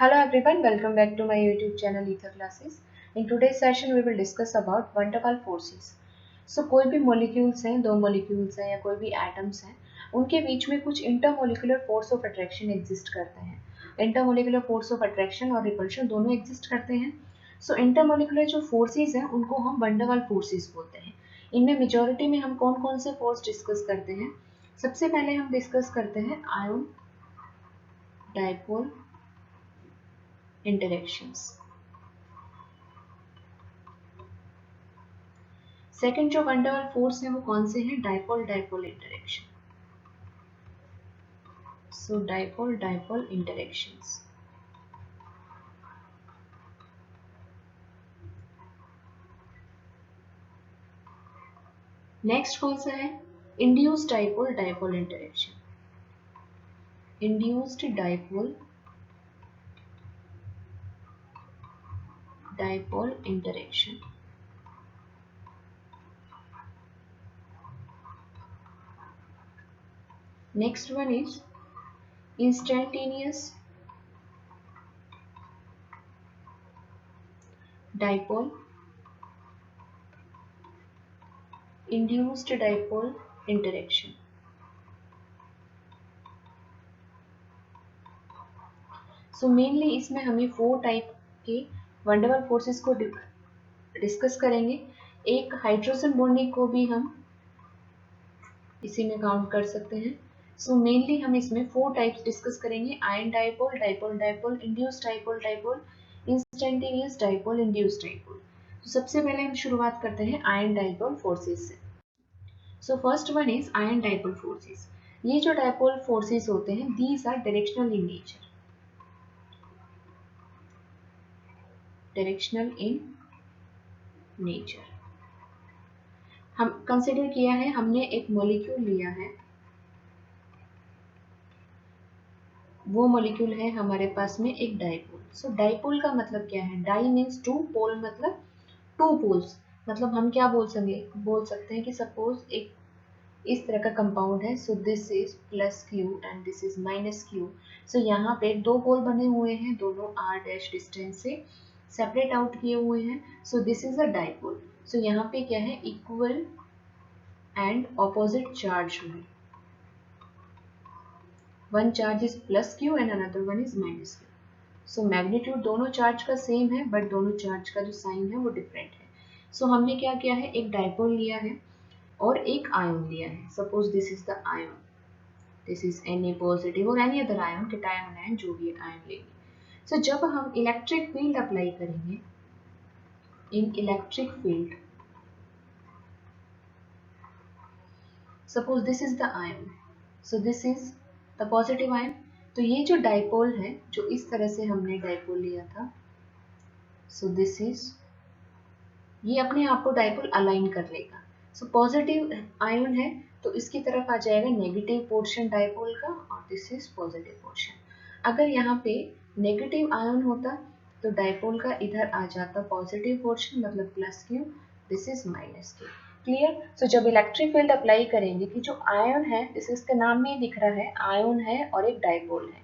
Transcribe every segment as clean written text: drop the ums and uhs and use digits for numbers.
Hello everyone, welcome back to my YouTube channel Ether Classes. In today's session we will discuss about van der Waals forces. So कोई भी molecules हैं, दो molecules हैं या कोई भी atoms हैं, उनके बीच में कुछ intermolecular force of attraction exist करते हैं. Intermolecular force of attraction और repulsion दोनों exist करते हैं. So intermolecular जो forces हैं उनको हम van der Waals forces बोलते हैं. इनमें majority में हम कौन कौन से force discuss करते हैं. सबसे पहले हम discuss करते हैं ion dipole interactions. सेकेंड जो van der Waals फोर्स है वो कौन से हैं? Dipole dipole interaction. So dipole dipole interactions. Next कौन सा है? Induced dipole dipole interaction. Induced dipole dipole interaction. Next one is instantaneous dipole induced dipole interaction. So mainly इसमें हमें 4 टाइप के van der Waals फोर्सेस को discuss करेंगे. एक hydrogen bonding को भी हम इसी में काउंट कर सकते हैं. सो मेनली हम इसमें 4 टाइप्स डिस्कस करेंगे. Ion dipole, dipole dipole, induced dipole dipole, instantaneous dipole, induced dipole. तो सबसे पहले हम शुरुआत करते हैं आयन डाइपोल फोर्सेस से. So first one is ion dipole forces. ये जो डाइपोल फोर्सेस होते हैं these are directional in nature. Directional in nature. हम कंसिडर किया है, हमने एक मॉलिक्यूल लिया है. वो मॉलिक्यूल है हमारे पास में एक डाइपोल. सो डाइपोल का मतलब क्या है? डाई मीन्स टू, पोल मतलब टू पोल्स. मतलब हम क्या बोल सकते हैं कि सपोज एक इस तरह का कंपाउंड है. So this is plus Q and this is minus Q. So यहाँ पे दो पोल बने हुए हैं, दोनों आर डैश डिस्टेंस से सेपरेट आउट किए हुए हैं. So this is a dipole. So यहाँ पे क्या है? इक्वल एंड ऑपोजिट चार्ज में. One charge is plus Q and another one is minus Q. So magnitude दोनों चार्ज का सेम है बट दोनों चार्ज का जो साइन है वो डिफरेंट है. सो हमने क्या किया है? एक डाइपोल लिया है और एक आयन लिया है. Suppose this is the ion, this is Na positive और any other ion, cation ion, जो भी आयन लेंगे. सो जब हम इलेक्ट्रिक फील्ड अप्लाई करेंगे, इन electric field, suppose this is the ion, so this is the positive ion. तो ये जो डाइपोल है, जो इस तरह से हमने डाइपोल लिया था, सो दिस इज, ये अपने आप को डाइपोल अलाइन कर लेगा. सो पॉजिटिव आयन है तो इसकी तरफ आ जाएगा नेगेटिव पोर्शन डाइपोल का और दिस इज पॉजिटिव पोर्शन. अगर यहाँ पे नेगेटिव आयन होता तो डाइपोल का इधर आ जाता पॉजिटिव पोर्शन, मतलब plus Q, this is minus Q. Clear? So जब इलेक्ट्रिक फील्ड अप्लाई करेंगे कि जो आयन है, जैसे इसके नाम में ही दिख रहा है, आयन है और एक डाइपोल है,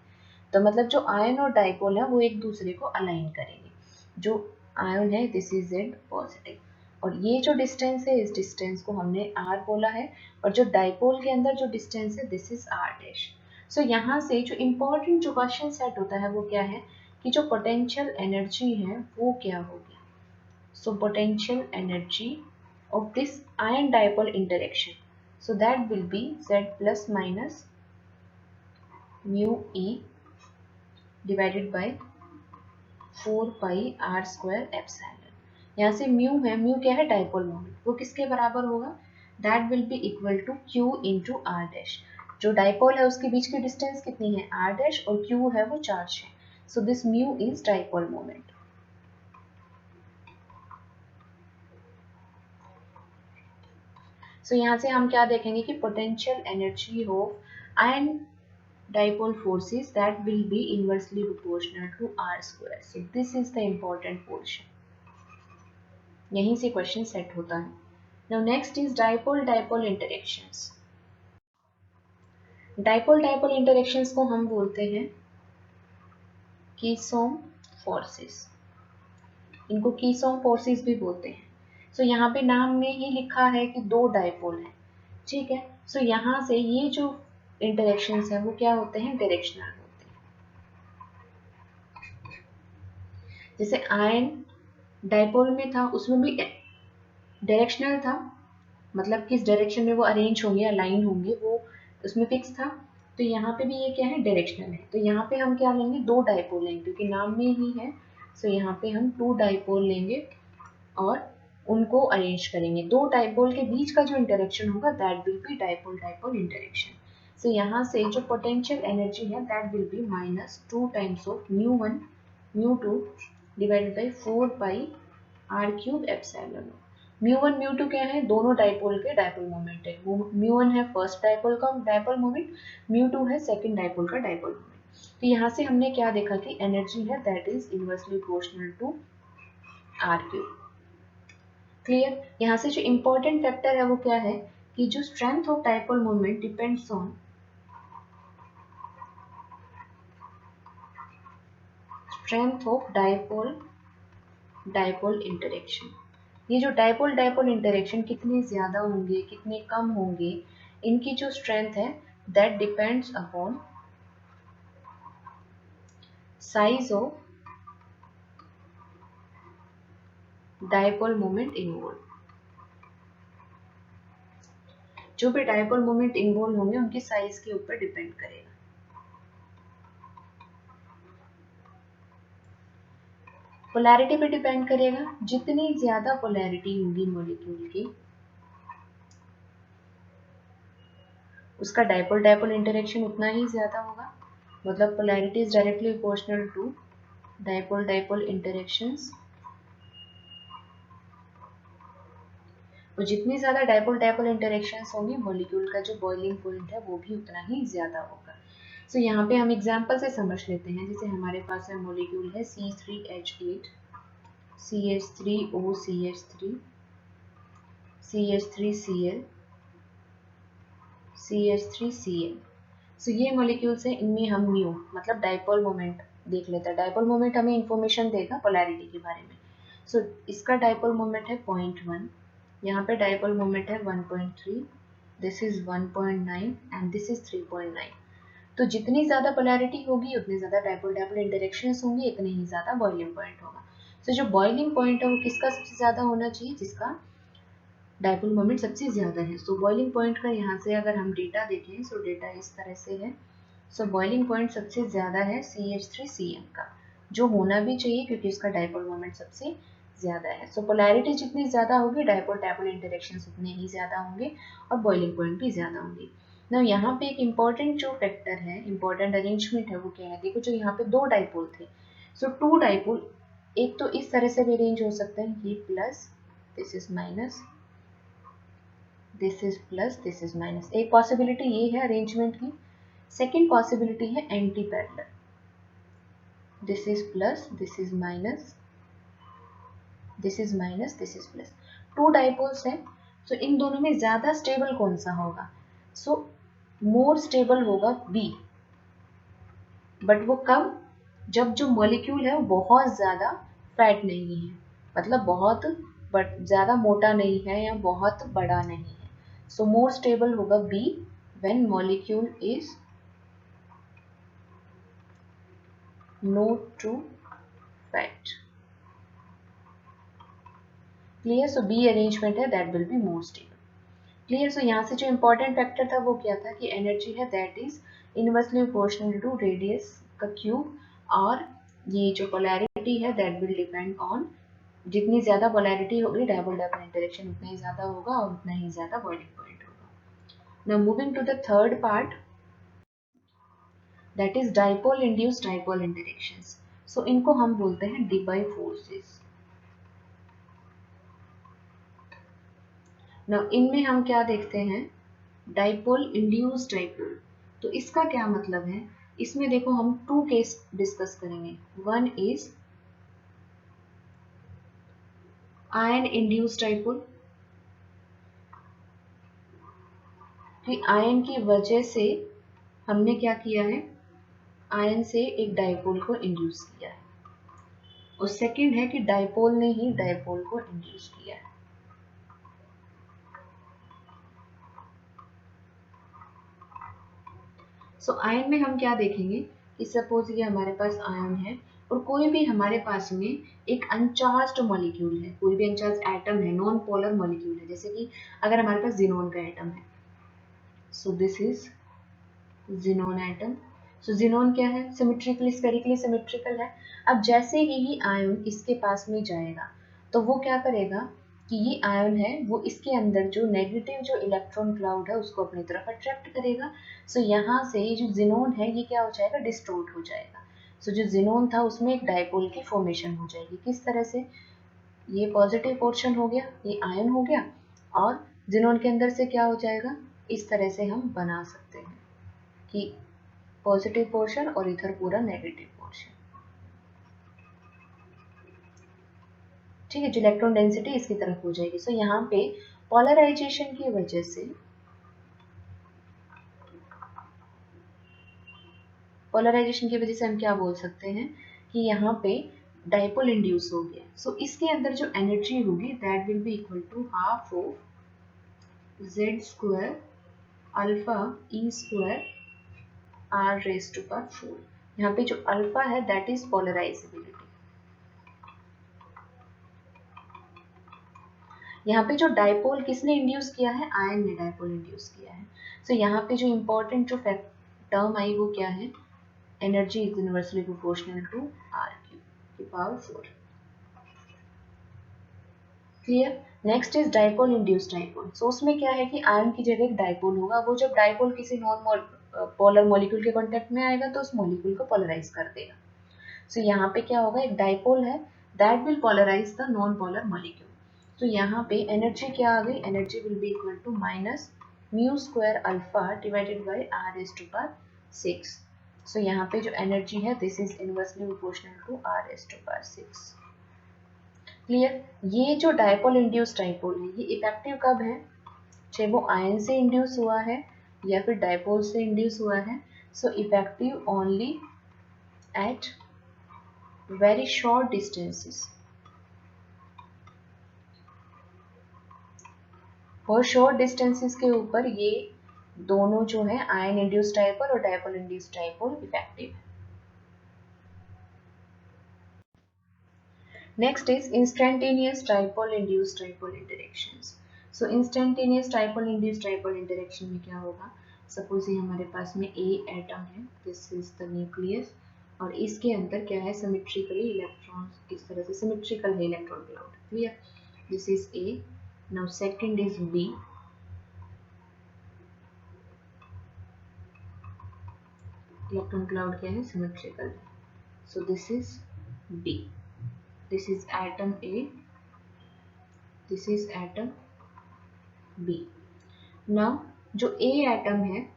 तो मतलब जो आयन और डाइपोल है वो एक दूसरे को अलाइन करेंगे. जो आयन है दिस इज जेड पॉजिटिव और ये जो डिस्टेंस है, इस डिस्टेंस को हमने r बोला है, और जो डाइपोल के अंदर जो डिस्टेंस है दिस इज r डैश. सो यहाँ से जो इम्पोर्टेंट जो क्वेश्चन सेट होता है वो क्या है कि जो पोटेंशियल एनर्जी है वो क्या होगी. So potential energy of this ion dipole interaction, so that will be z plus minus mu e divided by 4 pi r square epsilon. यहाँ से म्यू है, म्यू क्या है? Dipole moment. वो किसके बराबर होगा? That will be equal to Q into R dash. जो डाइपोल है उसके बीच की डिस्टेंस कितनी है? आर डैश, और क्यू है वो चार्ज है. So this mu is dipole moment. So यहाँ से हम क्या देखेंगे कि potential energy of ion dipole forces that will be inversely proportional to r square. So this is the important portion. यहीं से क्वेश्चन सेट होता है. Now next is dipole dipole interactions. Dipole dipole interactions को हम बोलते हैं कीसोम forces, इनको कीसोम forces भी बोलते हैं। सो यहाँ पे नाम में ही लिखा है कि दो डायपोल है, ठीक है। सो यहाँ से ये जो इंटरेक्शंस है वो क्या होते हैं, डायरेक्शनल होते हैं। जैसे आयन डायपोल में था, उसमें भी डायरेक्शनल था, मतलब किस डायरेक्शन में वो अरेंज होंगे या लाइन होंगे वो उसमें फिक्स था। तो यहाँ पे भी ये क्या है, डायरेक्शनल है। तो यहाँ पे हम क्या लेंगे, दो डायपोल लेंगे, क्योंकि नाम में ही है। सो यहाँ पे हम 2 डायपोल लेंगे और उनको अरेंज करेंगे। दो डायपोल के बीच का जो इंटरेक्शन होगा that will be dipole dipole interaction. So यहाँ से जो पोटेंशियल एनर्जी है that will be -2 times of μ1 μ2 divided by 4 pi r³ epsilon. μ1 μ2 क्या है, दोनों डायपोल के डायपोल मोमेंट है। μ1 है फर्स्ट डायपोल का डायपोल मोमेंट, μ2 है सेकंड डायपोल का डायपोल मोमेंट। तो यहाँ से हमने क्या देखा कि एनर्जी है that is inversely proportional to r³। Clear. यहाँ से जो इम्पोर्टेंट फैक्टर है वो क्या है कि जो strength of dipole moment depends on strength of dipole dipole interaction. ये जो डायपोल डायपोल इंटरेक्शन कितने ज्यादा होंगे कितने कम होंगे, इनकी जो स्ट्रेंथ है that depends upon size of dipole moment involve. जो भी डायपोल मोमेंट इन्वॉल्व होंगे उनकी साइज के ऊपर डिपेंड करेगा। पोलैरिटी पे डिपेंड करेगा, जितनी ज्यादा पोलैरिटी होगी मॉलिक्यूल की उसका डायपोल डायपोल इंटरेक्शन उतना ही ज्यादा होगा। मतलब polarity is directly proportional to dipole dipole interactions. और जितनी ज्यादा डायपोल डायपोल इंटरेक्शंस होंगी मॉलिक्यूल का जो बॉइलिंग पॉइंट है वो भी उतना ही ज्यादा होगा। सो यहाँ पे हम एग्जांपल से समझ लेते हैं। जैसे हमारे पास है मॉलिक्यूल है C3H8 CH3OCH3 CH3Cl CH3Cl। सो ये मॉलिक्यूल्स है, इनमें हम म्यू मतलब डायपोल मोमेंट देख लेते हैं। डायपोल मोमेंट हमें इंफॉर्मेशन देगा पोलैरिटी के बारे में। सो इसका डायपोल मोमेंट है 0.1, यहाँ पे डायपोल मोमेंट है 1.3, this is 1.9 and this is 3.9। तो जितनी ज्यादा पोलैरिटी होगी उतनी ज्यादा डायपोल डायपोल इंटरेक्शंस होंगी, इतने ही ज्यादा बॉइलिंग पॉइंट होगा। सो जो बॉइलिंग पॉइंट है वो किसका सबसे ज्यादा होना चाहिए, जिसका डायपोल मोमेंट सबसे ज्यादा है। सो बॉइलिंग पॉइंट का यहाँ से अगर हम डेटा देखें, सो डेटा इस तरह से है। सो बॉइलिंग पॉइंट सबसे ज्यादा है CH3Cl का, जो होना भी चाहिए क्योंकि उसका डायपोल मोमेंट सबसे ज्यादा है। सो पोलैरिटी जितनी ज्यादा होगी डायपोल डायपोल इंटरेक्शंस उतने ही ज्यादा होंगे और बॉइलिंग पॉइंट भी ज्यादा होंगे। ना यहाँ पे एक इम्पॉर्टेंट जो फैक्टर है, इम्पॉर्टेंट अरेंजमेंट है वो क्या है, देखो जो यहाँ पे दो डायपोल थे। सो टू डायपोल एक तो इस तरह से भी अरेंज हो सकते हैं, ये plus this is minus this is plus this is minus. एक पॉसिबिलिटी ये है अरेंजमेंट की। सेकेंड पॉसिबिलिटी है anti parallel, this is plus this is minus this is minus this is plus. Two dipoles है। सो इन दोनों में ज्यादा stable कौन सा होगा, सो मोर स्टेबल होगा बी। बट वो कब, जब जो मॉलिक्यूल है वो बहुत ज्यादा फैट नहीं है, मतलब बहुत बट ज्यादा मोटा नहीं है या बहुत बड़ा नहीं है। सो मोर स्टेबल होगा B when molecule is not too fat. Clear. So B arrangement है that will be more stable. Clear. So यहाँ से जो इंपॉर्टेंट फैक्टर था वो क्या था कि एनर्जी है that is inversely proportional to radius का क्यूब, और ये जो पोलैरिटी है दैट विल डिपेंड ऑन, जितनी ज्यादा पोलैरिटी होगी डायपोल डायपोल इंटरेक्शन उतना ही ज्यादा होगा और उतना ही ज्यादा बॉइलिंग पॉइंट होगा। Now moving to the third part that is dipole induced dipole interactions. So इनको हम बोलते हैं डिबाई फोर्सेस। नाउ इनमें हम क्या देखते हैं, डायपोल इंड्यूस्ड डायपोल। तो इसका क्या मतलब है, इसमें देखो हम टू केस डिस्कस करेंगे। One is ion induced dipole, कि आयन की वजह से हमने क्या किया है, आयन से एक डाइपोल को इंड्यूस किया है, और सेकंड है कि डाइपोल ने ही डाइपोल को इंड्यूस किया है। सो आयन में हम क्या देखेंगे कि सपोज ये हमारे पास आयन है और कोई भी हमारे पास में एक अनचार्ज्ड मॉलिक्यूल है, कोई भी अनचार्ज एटम है, नॉन पोलर मॉलिक्यूल है, जैसे कि अगर हमारे पास जिनोन का एटम है, so this is xenon atom. So xenon क्या है, सिमेट्रिकली स्फेरिकली सिमेट्रिकल है। अब जैसे ही आयन इसके पास में जाएगा तो वो क्या करेगा कि ये आयन है वो इसके अंदर जो नेगेटिव जो इलेक्ट्रॉन क्लाउड है उसको अपनी तरफ अट्रैक्ट करेगा। सो यहाँ से जो जिनोन है ये क्या हो जाएगा, डिस्टोर्ट हो जाएगा। सो जो जिनोन था उसमें एक डाइपोल की फॉर्मेशन हो जाएगी। किस तरह से, ये पॉजिटिव पोर्शन हो गया, ये आयन हो गया, और जिनोन के अंदर से क्या हो जाएगा, इस तरह से हम बना सकते हैं कि पॉजिटिव पोर्शन और इधर पूरा नेगेटिव पोर्शन। ठीक है, जो इलेक्ट्रॉन डेंसिटी इसकी तरफ हो जाएगी। सो यहाँ पे पोलराइजेशन की वजह से, हम क्या बोल सकते हैं कि यहाँ पे डाइपोल इंड्यूस हो गया। सो इसके अंदर जो एनर्जी होगी that will be equal to half of z square alpha E square r raise to power 4। यहाँ पे जो अल्फा है दैट इज पोलराइजेबिलिटी। यहाँ पे जो डाइपोल किसने इंड्यूस किया है, आयन ने डाइपोल इंड्यूस किया है। सो यहाँ पे जो इम्पोर्टेंट जो टर्म आई वो क्या है, energy is inversely proportional to R cube की power 4। Clear. Next is dipole induce dipole. So उसमें क्या है कि आयन की जगह एक डाइपोल होगा, वो जब डाइपोल किसी नॉन पोलर मॉलिक्यूल के कांटेक्ट में आएगा तो उस मॉलिक्यूल को पोलराइज कर देगा। सो यहाँ पे क्या होगा, एक डाइपोल है that will polarise the non polar molecule. तो यहाँ पे एनर्जी क्या आ गई, energy will be equal to minus mu square alpha divided by R raise to power 6। So यहाँ पे जो एनर्जी है this is inversely proportional to R raise to power 6। Clear. ये जो डाइपोल इंड्यूस डाइपोल है ये इफेक्टिव कब है, चाहे वो आयन से इंड्यूस हुआ है या फिर डाइपोल से इंड्यूस हुआ है। So effective only at very short distances. और शॉर्ट डिस्टेंसेस के ऊपर ये दोनों जो है आयन इंड्यूस्ड डाइपोल और डाइपोल इंड्यूस्ड डाइपोल इफेक्टिव है। Next is instantaneous dipole induced dipole interactions. So instantaneous dipole induced dipole interaction में क्या होगा, सपोज ये हमारे पास में ए एटम है, दिस इज द न्यूक्लियस, और इसके अंदर क्या है, सिमेट्रिकली इलेक्ट्रॉन्स, इस तरह से सिमेट्रिकल है electron cloud. Clear, this is A. Now second is B, electron cloud क्या है, symmetrical. So this is B, this is atom A, this is atom B। Now जो A एटम है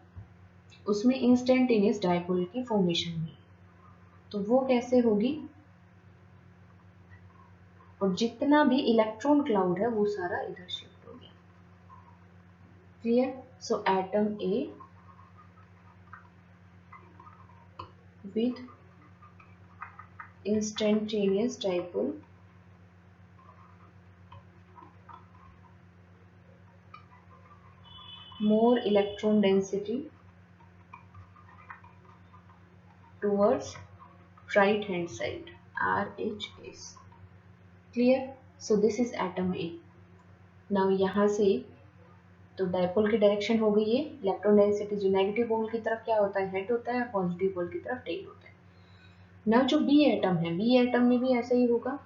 उसमें instantaneous dipole की formation हुई, तो वो कैसे होगी, और जितना भी इलेक्ट्रॉन क्लाउड है वो सारा इधर शिफ्ट हो गया। Clear. So atom A with instantaneous dipole more electron density towards right hand side RHS। clear। so this is atom A। now यहाँ से तो डाइपोल की डायरेक्शन हो गई है, इलेक्ट्रॉन डेंसिटी जो नेगेटिव पोल की तरफ क्या होता है, हेड होता है, और पॉजिटिव पोल की तरफ टेल होता है। नाउ जो बी एटम है, बी एटम में भी ऐसा ही होगा।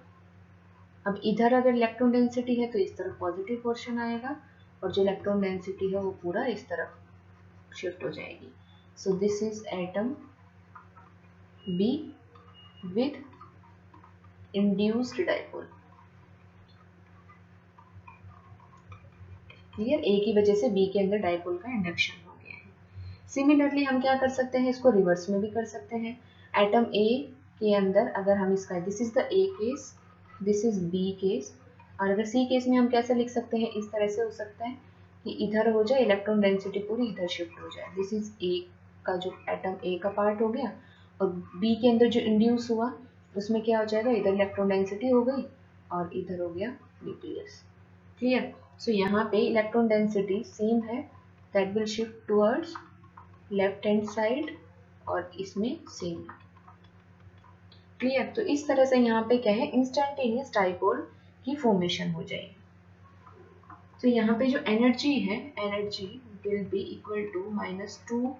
अब इधर अगर इलेक्ट्रॉन डेंसिटी है तो इस तरफ पॉजिटिव पोर्शन आएगा, और जो इलेक्ट्रॉन डेंसिटी है वो पूरा इस तरफ शिफ्ट हो जाएगी। So this is atom B with induced dipole. Clear. A की वजह से बी के अंदर डाइपोल का इंडक्शन हो गया है। सिमिलरली हम क्या कर सकते हैं, इसको रिवर्स में भी कर सकते हैं। एटम ए के अंदर अगर हम इसका, this is the A case, this is B case, और अगर सी केस में हम कैसे लिख सकते हैं, इस तरह से हो सकता है कि इधर हो जाए, इलेक्ट्रॉन डेंसिटी पूरी इधर शिफ्ट हो जाए। दिस इज ए का जो एटम ए का पार्ट हो गया, और बी के अंदर जो इंड्यूस हुआ उसमें क्या हो जाएगा, इधर इलेक्ट्रॉन डेंसिटी हो गई और इधर हो गया न्यूक्लियस। क्लियर। सो यहाँ पे इलेक्ट्रॉन डेंसिटी सेम है, that will shift towards left hand side और इसमें सेम है। क्लियर। तो इस तरह से यहाँ पे क्या है, इंस्टेंटेनियस डाइपोल की फॉर्मेशन हो जाएगी। तो यहाँ पे जो एनर्जी है, energy will be equal to -2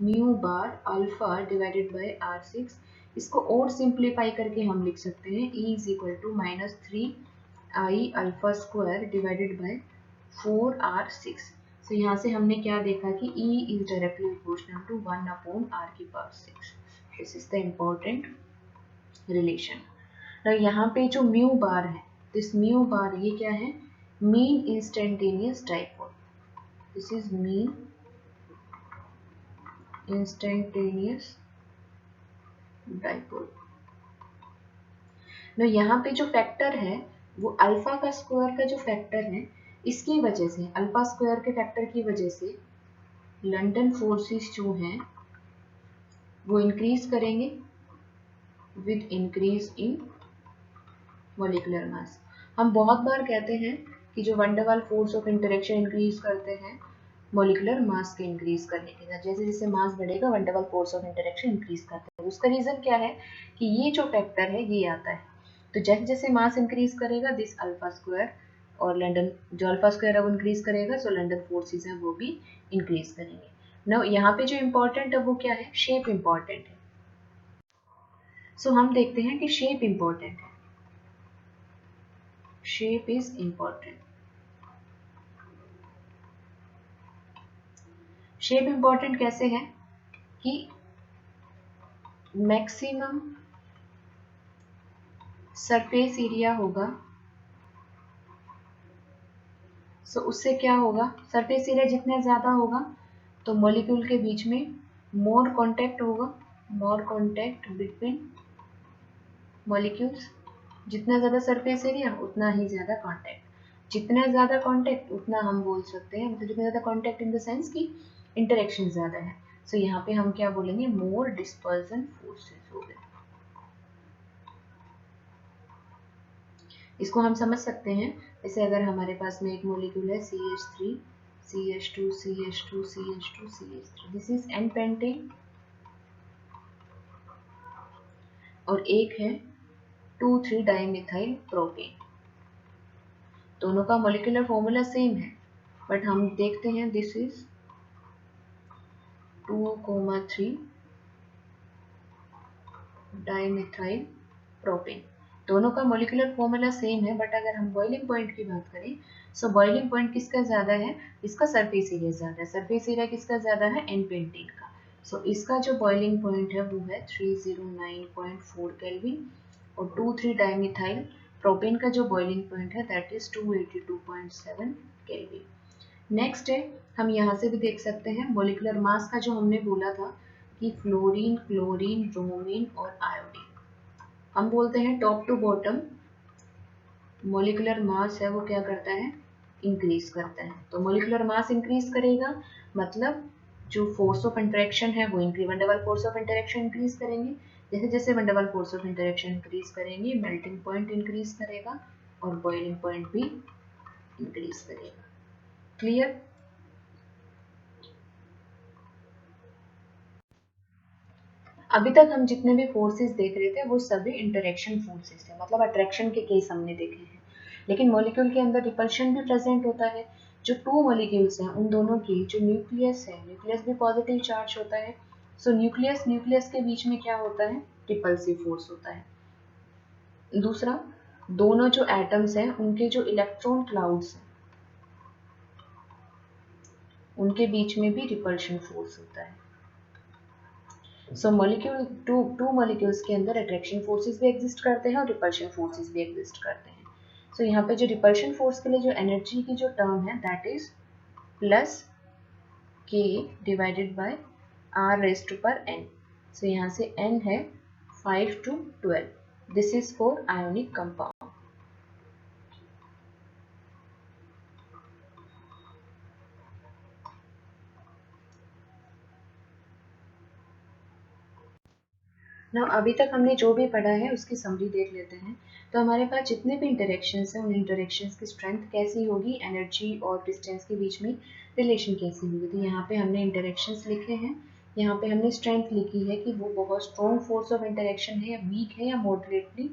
mu bar alpha divided by r6। इसको और सिंप्लीफाई करके हम लिख सकते हैं E is equal to -3 I alpha square divided by 4r6। तो यहाँ से हमने क्या देखा कि E is directly proportional to 1/r6। This is the important relation. ना यहाँ पे जो म्यू बार है, दिस म्यू बार ये क्या है, mean instantaneous dipole. This is mean instantaneous dipole. ना यहाँ पे जो फैक्टर है वो अल्फा का स्क्वायर का जो फैक्टर है, इसकी वजह से, अल्फा स्क्वायर के फैक्टर की वजह से लंदन फोर्सेस जो हैं वो इंक्रीज करेंगे with increase in molecular mass. हम बहुत बार कहते हैं कि जो वन डे वाल फोर्स ऑफ इंटरेक्शन इंक्रीज करते हैं मॉलिक्यूलर मास के इंक्रीज करने के साथ, जैसे जैसे मास बढ़ेगा वन डे वाल फोर्स ऑफ इंटरेक्शन इंक्रीज करता है। उसका रीजन क्या है कि ये जो फैक्टर है ये आता है, तो जैसे जैसे मास इंक्रीज करेगा दिस अल्फा स्क्वायर और लंदन, जो अल्फा स्क्वायर है वो इंक्रीज करेगा, सो लंदन फोर्सेस हैं वो भी इंक्रीज करेंगे। नाउ यहाँ पे जो इम्पोर्टेंट है वो क्या है, शेप इम्पोर्टेंट है। सो हम देखते हैं कि शेप इम्पोर्टेंट है, shape is important. Shape important कैसे है कि मैक्सिमम सरफेस एरिया होगा, सो उससे क्या होगा, सरफेस एरिया जितना ज़्यादा होगा तो मॉलिक्यूल के बीच में मोर कांटेक्ट होगा, मोर कांटेक्ट बिटवीन मॉलिक्यूल्स। जितना ज़्यादा सरफेस एरिया उतना ही ज़्यादा कांटेक्ट, जितना ज़्यादा कांटेक्ट उतना हम बोल सकते हैं, मतलब जितना ज़्यादा कांटेक्ट इन द सेंस की इंटरेक्शन ज़्यादा है। सो यहाँ पे हम क्या बोलेंगे, मोर डिस्पर्सन फोर्सेस हो गए। इसको हम समझ सकते हैं, जैसे अगर हमारे पास में एक मॉलिक्यूल है CH3 CH2 CH2 CH2 CH3, this is an pentane, और एक है 2,3 डाइमिथाइल प्रोपेन। दोनों का मॉलिक्यूलर फॉर्मूला सेम है, बट हम देखते हैं दिस इज 2,3 डाइमिथाइल प्रोपेन। दोनों का मॉलिक्यूलर फॉर्मूला सेम है, बट अगर हम बॉइलिंग पॉइंट की बात करें, सो बॉइलिंग पॉइंट किसका ज़्यादा है, इसका सरफेस एरिया ज़्यादा है। सरफेस एरिया किसका ज़्यादा है, एन पेंटेन का। सो इसका जो बॉइलिंग पॉइंट है वो है 309.4 केल्विन, और 2,3 डाइमिथाइल प्रोपेन का जो बॉइलिंग पॉइंट है दैट इज 282.7 केल्विन। नेक्स्ट है, हम यहाँ से भी देख सकते हैं मॉलिक्यूलर मास का जो हमने बोला था कि फ्लोरीन, क्लोरीन, ब्रोमीन और आयोडीन, हम बोलते हैं top to bottom molecular mass है वो क्या करता है, इंक्रीज करता है। तो मॉलिक्यूलर मास इंक्रीज करेगा मतलब जो फोर्स ऑफ इंटरेक्शन है वो इंक्रीज, वन डे वाल फोर्स ऑफ इंटरेक्शन इंक्रीज करेंगे। जैसे जैसे वन डे वाल फोर्स ऑफ इंटरेक्शन इंक्रीज करेंगे मेल्टिंग पॉइंट इंक्रीज करेगा और बॉइलिंग पॉइंट भी इंक्रीज करेगा। क्लियर। अभी तक हम जितने भी फोर्सेस देख रहे थे वो सभी इंटरेक्शन फोर्सेस थे, मतलब अट्रैक्शन के केस हमने देखे हैं। लेकिन मॉलिक्यूल के अंदर रिपल्शन भी प्रेजेंट होता है। जो टू मॉलिक्यूल्स हैं उन दोनों की जो न्यूक्लियस है, न्यूक्लियस भी पॉजिटिव चार्ज होता है। सो न्यूक्लियस न्यूक्लियस के बीच में क्या होता है, रिपल्सिव फोर्स होता है। दूसरा, दोनों जो एटम्स हैं उनके जो इलेक्ट्रॉन क्लाउड्स हैं उनके बीच में भी रिपल्शन फोर्स होता है। सो मॉलिक्यूल टू मॉलिक्यूल्स के अंदर अट्रैक्शन फोर्सेस भी एग्जिस्ट करते हैं और रिपल्शन फोर्सेस भी एग्जिस्ट करते हैं। सो यहाँ पे जो रिपल्शन फोर्स के लिए जो एनर्जी की जो टर्म है that is plus k divided by r raise to power n। So यहाँ से n है 5 to 12। This is for ionic compound. ना अभी तक हमने जो भी पढ़ा है उसकी समरी देख लेते हैं। तो हमारे पास जितने भी इंटरेक्शंस हैं उन इंटरेक्शंस की स्ट्रेंथ कैसी होगी, एनर्जी और डिस्टेंस के बीच में रिलेशन कैसी होगी। तो यहाँ पे हमने इंटरेक्शंस लिखे हैं, यहाँ पे हमने स्ट्रेंथ लिखी है कि वो बहुत स्ट्रॉन्ग फोर्स ऑफ इंटरेक्शन है या वीक है या मॉडरेटली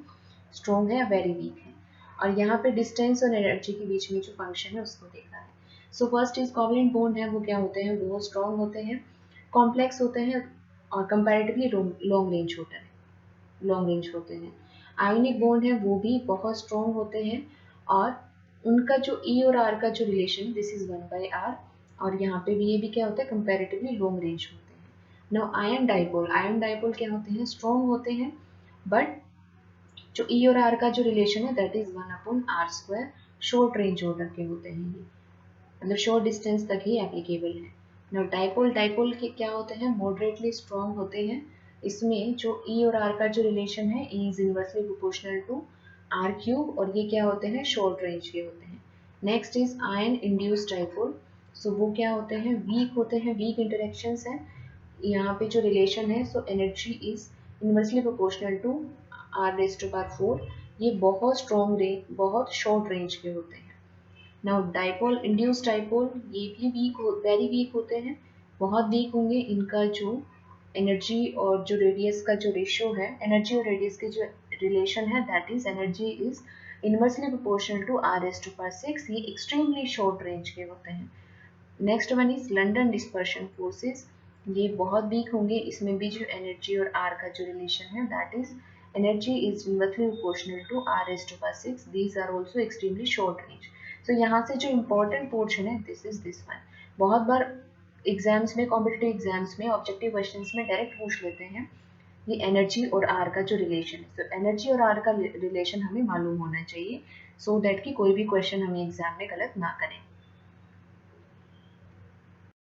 स्ट्रॉन्ग है या वेरी वीक है। और यहाँ पे डिस्टेंस और एनर्जी के बीच में जो फंक्शन है उसको देखा है। So first is covalent bond है, वो क्या होते हैं, बहुत स्ट्रॉन्ग होते हैं, कॉम्प्लेक्स होते हैं और कंपैरेटिवली लॉन्ग रेंज होते हैं, लॉन्ग रेंज होते हैं। आयोनिक बॉन्ड है वो भी बहुत स्ट्रॉन्ग होते हैं और उनका जो ई और आर का जो रिलेशन दिस इज 1/r, और यहाँ पे भी ये भी क्या होता है, कंपैरेटिवली लॉन्ग रेंज होते हैं। नाउ आयन डाइपोल क्या होते हैं, स्ट्रॉन्ग होते हैं बट जो ई और आर का जो रिलेशन है that is 1/r², short range order के होते हैं ये, मतलब शॉर्ट डिस्टेंस तक ही एप्लीकेबल है। नाउ डाइपोल के क्या होते हैं, मॉडरेटली स्ट्रॉन्ग होते हैं। इसमें जो ई और आर का जो रिलेशन है E is inversely proportional to r³ और ये क्या होते हैं, शॉर्ट रेंज के होते हैं। Next is ion induced dipole. So वो क्या होते हैं, वीक होते हैं, वीक इंटरेक्शंस हैं। यहाँ पे जो रिलेशन है so energy is inversely proportional to r⁴। ये बहुत स्ट्रॉन्ग रेंज, बहुत शॉर्ट रेंज के होते हैं। नाउ डाइपोल इंड्यूस्ड डाइपोल ये भी वेरी वीक होते हैं, बहुत वीक होंगे। इनका जो एनर्जी और जो रेडियस का जो रेशियो है, एनर्जी और रेडियस के जो रिलेशन है that is energy is inversely proportional to r⁴। ये एक्सट्रीमली शॉर्ट रेंज के होते हैं। Next one is London dispersion forces, ये बहुत वीक होंगे। इसमें भी जो एनर्जी और आर का जो रिलेशन है that is energy is inversely proportional to r⁴। These are also extremely short range. तो यहाँ से जो इम्पोर्टेंट पोर्शन है दिस इज दिस वन। बहुत बार एग्जाम्स में, कॉम्पिटिटिव एग्जाम्स में, ऑब्जेक्टिव क्वेश्चंस में डायरेक्ट पूछ लेते हैं ये एनर्जी और आर का जो रिलेशन है। तो एनर्जी और आर का रिलेशन हमें मालूम होना चाहिए सो दैट कि कोई भी क्वेश्चन हमें एग्जाम में गलत ना करें।